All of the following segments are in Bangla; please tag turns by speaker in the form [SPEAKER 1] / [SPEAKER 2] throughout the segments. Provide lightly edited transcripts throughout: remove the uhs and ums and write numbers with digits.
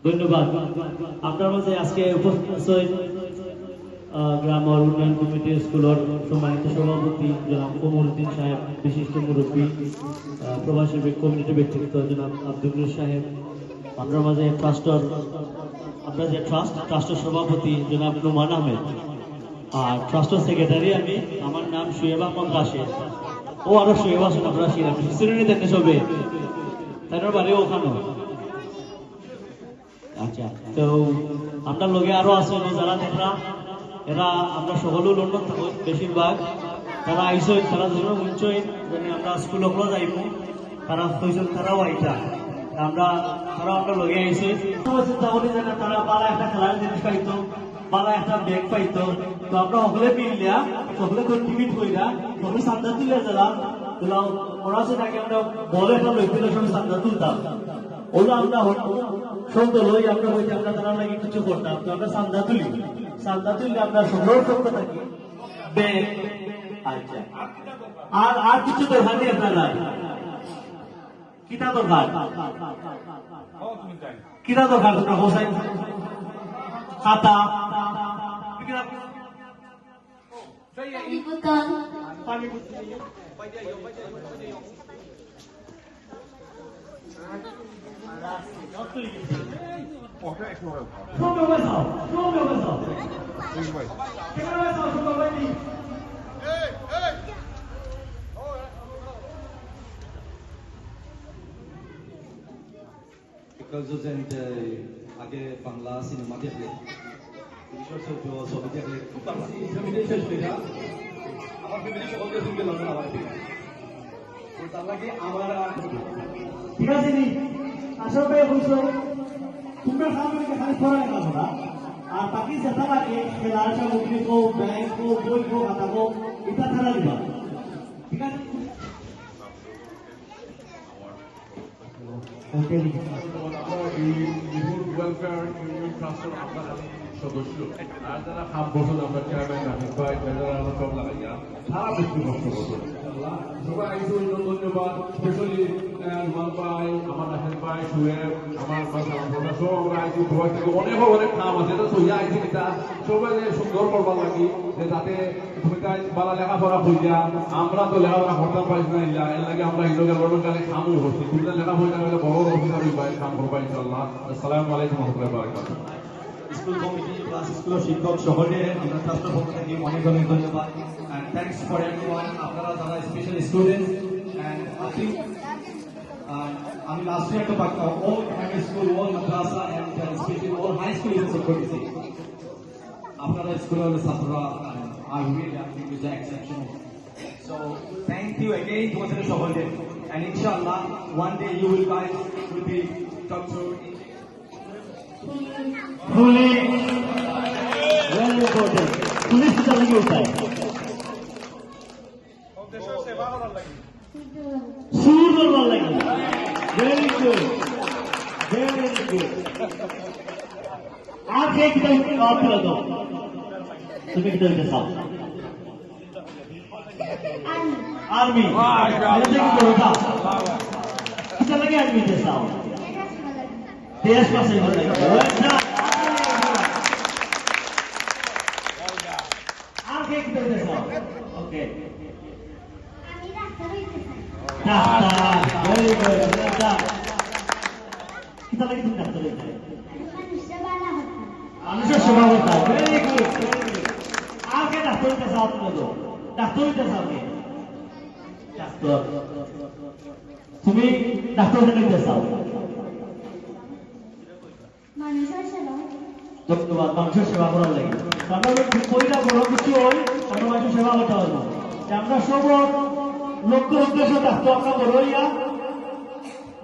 [SPEAKER 1] ধন্যবাদ। আপনার মাঝে আজকে উপস্থিত আছেন গ্রাম উন্নয়ন কমিটির স্কুলের সম্মানিত সভাপতি জনাব কমরুদ্দিন সাহেব, বিশিষ্ট মুরব্বী প্রবাসী কমিটির ব্যক্তিত্ব জনাব আব্দুল সাহেব, আপনার মাঝে ট্রাস্টের সভাপতি জনাব নোমান আহমেদ, আর ট্রাস্টের সেক্রেটারি আমি, আমার নাম শুয়েব আহমদ রাশেদ। ও আরো শুয়েব আছেন, আপনারা শ্রেণী দেখে সবে তার বাড়ি ওখানে। আচ্ছা, তো আপনার লগে আরো আছেন যারা দেখলাম, এরা আমরা সকলেও লন্ডন থাকো বেশিরভাগ, তারা আইসই, তারা যেন উঞ্চই আমরা স্কুল ওগুলো যাইব, তারা হয়েছেন, তারাও আইটা তারাও আমরা লগে আইসি। চিন্তা করি যে তারা বালা একটা খেলার জিনিস পাইতো, বালা একটা ব্যাগ পাইতো, তো আমরা সকলে মিলিয়া সকলে কন্ট্রিবিউট কইরা সকলে চান্দা তুলে দিলাম। ওরা সেটাকে আমরা বলে একটা লইতে সঙ্গে চান্দা তুলতাম, ওগুলো আমরা সুন্দর হই, আমরা হইতে আমরা তারা লাগে কিছু করতাম। তো আমরা চান্দা তুলি, চান্দা তুললে আমরা সংগ্রহ করতে থাকি ব্যাগ। আচ্ছা, আর কিছু দরকার নেই আপনারা? কিতা দরকার? কিতা দরকার? হোসাইন খাতা, পানি
[SPEAKER 2] আগে বাংলা সিনেমা দেখলে, ছবি দেখলে খুব বাংলা শেষ হয়ে যায়। আমার ফ্যামিলি সকলকে শুনতে লাগবে আমার তার লাগে আমার
[SPEAKER 1] ঠিক আছে নি আসলে বুঝছো তোমরা সামনে খালি পড়ায় না, আর বাকি যেটা লাগে খেলার সামগ্রী কো, ব্যাগ কো, বই কো, খাতা কো, এটা ছাড়া দিবা। ঠিক আছে?
[SPEAKER 3] ওয়েলফেয়ার ইউনিয়ন ট্রাস্টের আপনারা সদস্য, আর যারা 7 বছর আমরা চেয়ারম্যান রাখেন ভাই, যারা সব লাগাইয়া সারা বছর কষ্ট করতো। সবাই আইসো, ধন্যবাদ। স্পেশালি রুমান ভাই, আমার রাহেল ভাই, সুয়েব, আমার আমরা সব আমরা আইসি ঘর থেকে অনেক কাম আছে, এটা সইয়া আইসি এটা সবাই সুন্দর করবার লাগি, যে যাতে তুমি তাই বালা লেখাপড়া হইয়া, আমরা তো লেখাপড়া করতাম পাইছি না, ইলা এর লাগে আমরা ইলোকে লড়কালে কামও করছি। তুমি লেখাপড়া হলে বড় অফিসার হইবাই, কাম করবা ইনশাআল্লাহ। আসসালামু আলাইকুম ওয়া রাহমাতুল্লাহি ওয়া বারাকাতুহু।
[SPEAKER 2] স্কুল কমিটি প্লাস স্কুলের শিক্ষক সকলে আমরা ট্রাস্টের পক্ষ থেকে অনেক ধন্যবাদ। And thanks for everyone, আপনারা যারা special student. And I think আমি লাস্টে একটা all primary school, all madrasa and especially all high school university করেছি। আপনারা স্কুলের ছাত্ররা are really acting with the exception. So thank you again তোমাদের সকলকে, and inshallah one day you will guys will be doctor.
[SPEAKER 1] Fully well reported. Police की तरह होता है सूर करवा लगे। Very good, very good. आप एक जवाब दिला दो, तुम्हें किधर के साथ आर्मी कितना लगे आर्मी के साथ देश का सही बताइए। आगे किधर के साथ? Okay, very good. कितना लगे तुम डॉक्टर होता है? मनुष्य सेवा होता है। वेरी गुड, आगे डॉक्टर के साथ में दो, डॉक्टर के साथ में डॉक्टर तुम्हें डॉक्टर के साथ ধন্যবাদ। মানুষের সেবা করার লাগে আমরা কইরা বড় কিছু হই, আমরা মানুষের সেবা করতে হবে না। আমরা সব লক্ষ্য উদ্দেশ্য ডাক্তার, আমরা বড় হইয়া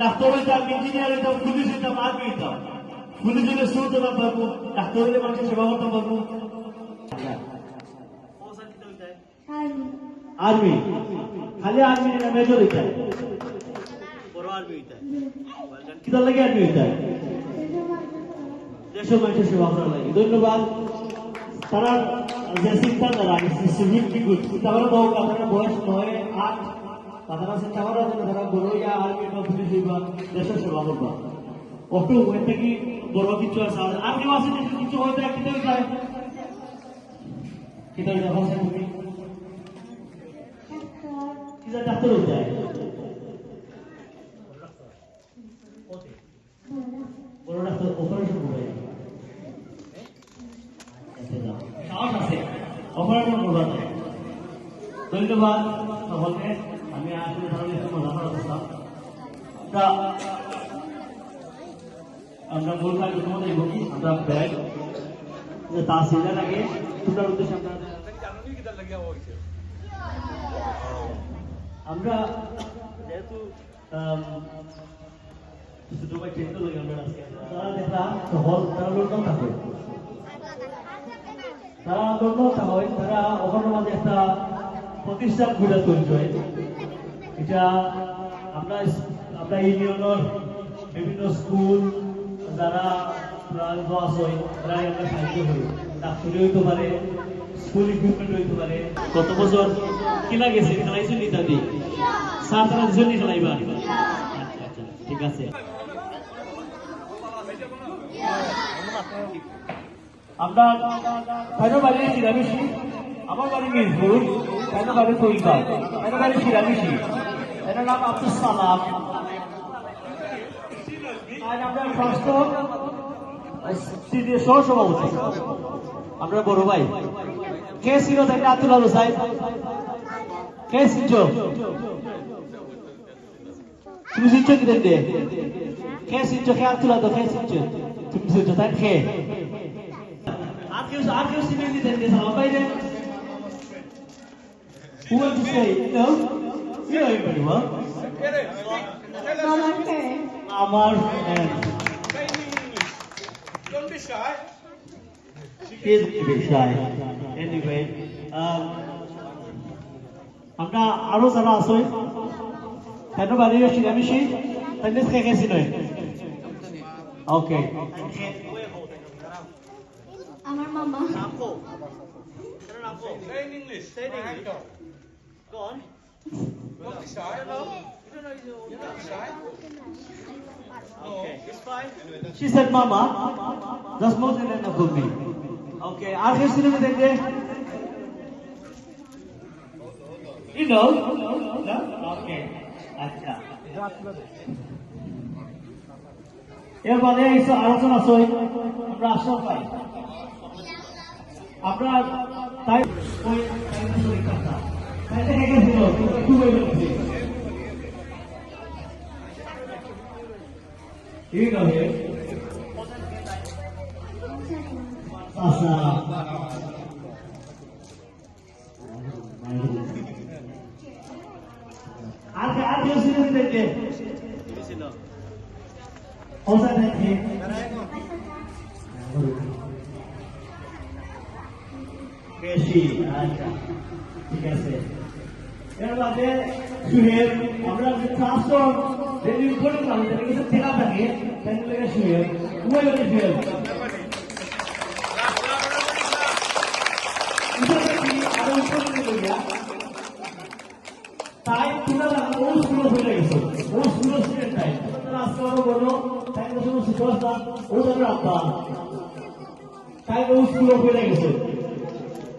[SPEAKER 1] ডাক্তার হইতাম, ইঞ্জিনিয়ার হইতাম, পুলিশ হইতাম, আর্মি হইতাম। পুলিশ হইলে সুর দেওয়া পারবো, ডাক্তার হইলে মানুষের সেবা করতে পারবো। আর্মি খালি আর্মি মেজর হইতাম, বড় আর্মি হইতাম। কিতার লাগে আর্মি হইতাম? দেশের মানুষের সেবা করার লাগে। ধন্যবাদ। তারা যে চিন্তা তারা চিন্তাভাবনা বহু আপনারা বয়স 9-8 তারা চিন্তা করার জন্য তারা বড় আর্মি বা পুলিশ হইবা, দেশের সেবা করবা। অটো ওখান থেকে বড় কিছু আছে আর কেউ আছে কিছু হয়তো একটা যায় kita udah konsen bumi kita daftar udah বড় ডাক্তার অপারেশন করবে সাহস আছে অপারেশন করবে ধন্যবাদ সকলকে আমি আসলে তাহলে একটু মজা করা করতাম আমরা মূল কাজ তোমাদের বলি আমরা ব্যাগ তাহসিলদার আগে তোমরা উদ্দেশ্যে আমরা যেহেতু দুবাই ট্রেন লাগে আমরা তারা দেখা হল তারা লন্ডন থাকে তারা লন্ডন হয় তারা ওখানের মাঝে একটা প্রতিষ্ঠান খুলে তৈরি হয় এটা আমরা আমরা ইউনিয়নের বিভিন্ন স্কুল যারা লস হয় তারাই আমরা সাহায্য করি ডাক্তারি হইতে পারে স্কুল ইকুইপমেন্ট হইতে পারে গত বছর কিনা গেছে খেলাইছো ইত্যাদি স্যার তারা দুজনই খেলাইবা আচ্ছা ঠিক আছে আমরা তাইনো বাড়ি শিরামিশি আমার বাড়ি মিরপুর তাইনো বাড়ি তৈবা তাইনো বাড়ি শিরামিশি এটার নাম আব্দুল সালাম আজ আমরা ষষ্ঠ সহ সভাপতি আমরা বড় ভাই কে ছিল তাই আব্দুল আলু সাহেব কে ছিল তুমি ছিল কি দেন কে ছিল কে আব্দুল আলু কে ছিল তুমি ছিল তাই কে আর কেউ ছিল কি দেন সালাম ভাই রে Who wants to say no? You know him very well. Amar and
[SPEAKER 3] Don't be shy.
[SPEAKER 1] he is a bit shy. Anyway, আমরা আরো যারা আছি কেন বাড়ি আসি আমি সেই তাহলে কে গেছি নয় ওকে
[SPEAKER 4] আমার মামা
[SPEAKER 3] Say in English. Say in English.
[SPEAKER 1] Go on.
[SPEAKER 3] Don't be shy. You're not shy.
[SPEAKER 1] Okay, it's fine. She said, "Mama, that's more than enough for me." Okay, are you still with it? You know? No? Okay. আচ্ছা এরপরে এসে আলোচনা সই আমরা আশ্বাস পাই আমরা তাই ওই কথা তাই দেখে ছিল খুবই বলছি You know him. Sasa. আর কেউ ছিল দেখে ওসা দেখে বেশি আচ্ছা ঠিক আছে এর বাদে সুহেব আমরা যে ট্রান্সফার রেডিও করে দিলাম এটা কিছু থেকা থাকে তাই লাগে সুহেব ওই লাগে সুহেব আর উপরে নিয়ে তাই তুলা লাগা ও স্কুল হয়ে গেছে ও স্কুল স্টুডেন্ট তাই তারা আজকে আরো বলো তাই বসে বসে শিখা ও যাবে আব্বা তাই ও স্কুল হয়ে গেছে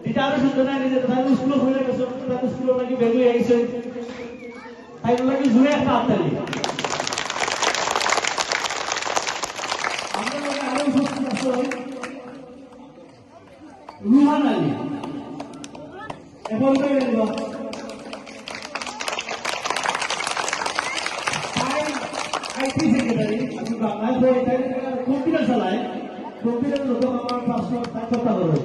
[SPEAKER 1] এটা আরো সুন্দর না নিজে তাই স্কুল হয়ে গেছে তাই স্কুল নাকি ভ্যালু হয়েছে তাই নাকি জুড়ে একটা আত্মালি আমরা নাকি আরো উপস্থিত আছে রুহান আলী এখন তো এলো আইটি সেক্রেটারি আমি বাংলায় বই তাই কম্পিউটার চালায় কম্পিউটার লোক আমার পাসওয়ার্ড তাই কথা বলে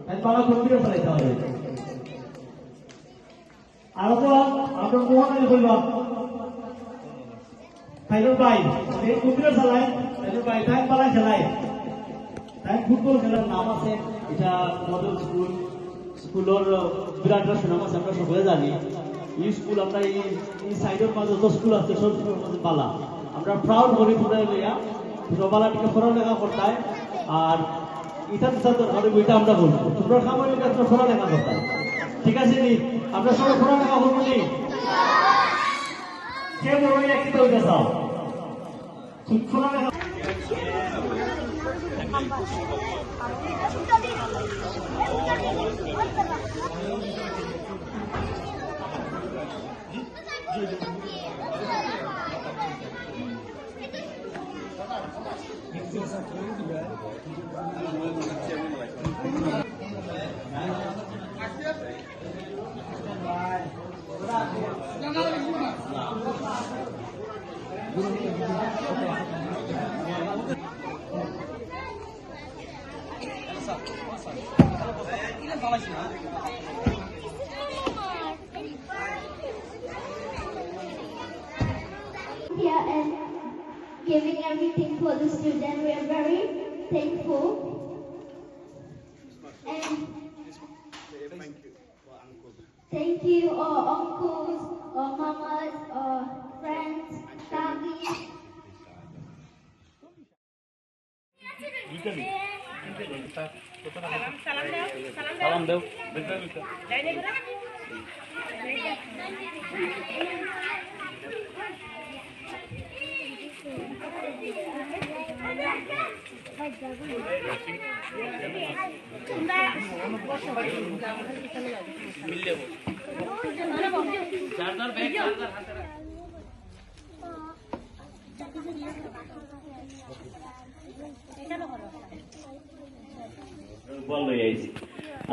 [SPEAKER 1] তাই বাংলা কম্পিউটার চালাইতে হবে আর তো আমরা মোহন আলী বললাম তাইলো ভাই এই কম্পিউটার চালায় তাইলো ভাই তাই বাংলা খেলায় তাই ফুটবল খেলার নাম আছে এটা মডেল স্কুল স্কুলের বিরাট সুনাম আছে আমরা সকলে জানি এই স্কুল আমরা এই সাইডের মাঝে যত স্কুল আছে সব স্কুলের মাঝে পালা আমরা প্রাউড করি ফুটাই লইয়া বালাটিকে পড়ালেখা করতাম আর এটা ধরে বইটা আমরা বলবো তোমরা খাবার একটা পড়ালেখা করতাম ঠিক আছে নি আমরা সবাই পড়ালেখা করবো নি কে বড় একই তো চাও ঠিক ফোনা
[SPEAKER 4] here and giving everything for the student. We are very thankful. And thank you all uncles, or mamas, or friends, family.
[SPEAKER 1] সালাম দেও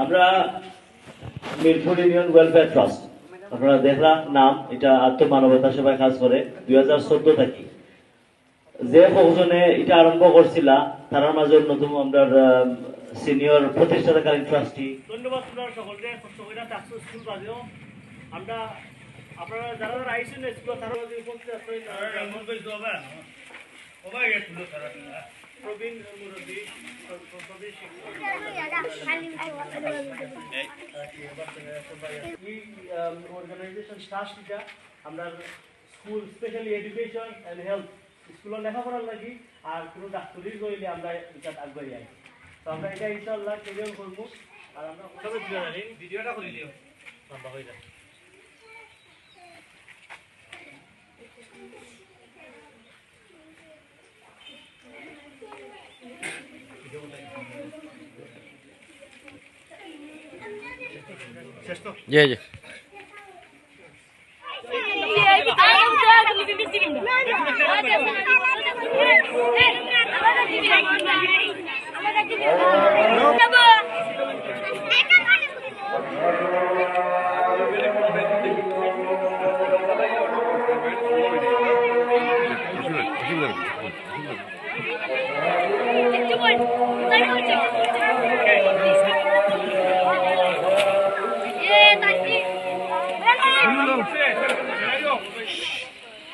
[SPEAKER 1] আমরা মিরপুর ইউনিয়ন ওয়েলফেয়ার ট্রাস্ট আপনারা দেখলাম নাম এটা আত্মমানবতা সেবায় কাজ করে 2014 থেকে যে কৌজনে এটা আরম্ভ করছিলা তার মাঝে অন্যতম আমরা সিনিয়র প্রতিষ্ঠাতাকালীন ট্রাস্টি ধন্যবাদ আপনারা সকলকে কষ্ট করে চাকসু স্কুল বাজেও আমরা আপনারা যারা যারা আইসেন স্কুল তারা যদি উপস্থিত আছেন প্রবীণ মুরব্বী অর্গানাইজেশন ট্রাস্ট এটা আমরা school specially education and health স্কুলের লেখাপড়ার লাগি আর কোনো ডাক্তারি কইলে আমরা এটা আগবাড়ি আই তো আমরা এটা ইনশাআল্লাহ ক্লিয়ার করব আর আমরা সবাই জানি ভিডিওটা করে দিও লম্বা হয়ে যায়
[SPEAKER 5] জি জি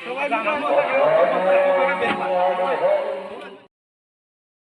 [SPEAKER 3] সবাই